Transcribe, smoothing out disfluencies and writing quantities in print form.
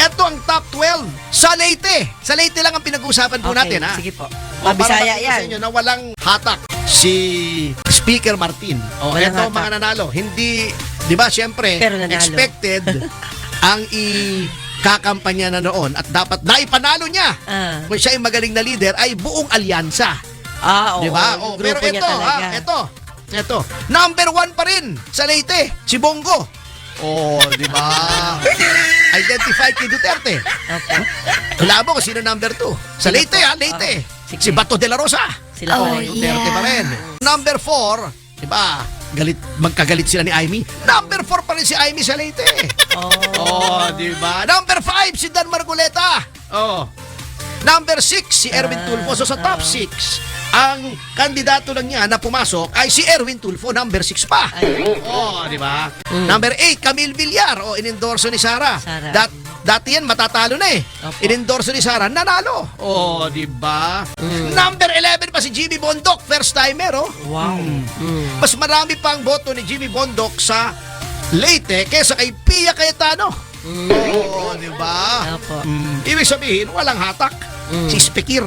Eto ang top 12 sa Leyte. Sa Leyte lang ang pinag-uusapan po natin, ha? Sige po. O, para Mabisaya makita sa yan. inyo na walang hatak si Speaker Martin. O, Walang eto hatak. mga nanalo. Hindi, di ba, syempre, Pero nanalo. expected ang kakampanya na noon at dapat naipanalo niya. Kung siya ay magaling na leader, ay buong alyansa. Oo. Di ba? Yung Pero grupo niya ito, talaga. ito. Number 1 pa rin sa Leyte, si Bongo. Di ba? Identified kay Duterte. Okay. Wala mo kung sino number 2. Sa Sino Leyte, po? Leyte. Sige. Si Bato de la Rosa. Sila pa rin. Duterte pa rin. Number 4, di ba? Magkagalit sila ni Aimee. Number 4 pa rin si Aimee sa Leyte. Di ba? Number 5, si Dan Margoleta. Number 6, si Erwin Tulfo. So sa top 6, ang kandidato lang niya na pumasok ay si Erwin Tulfo, number 6 pa. Di ba? Number 8, Camille Villar. Inendorso ni Sara. Sara. Dati yan, matatalo na eh. Opo. Inendorso ni Sara, nanalo. Di ba? Number 11 pa si Jimmy Bondoc, first timer. Wow. Mas marami pang boto ni Jimmy Bondoc sa Leyte kaysa kay Pia Cayetano. Di ba? Opo. Ibig sabihin, walang hatak. Si Speaker.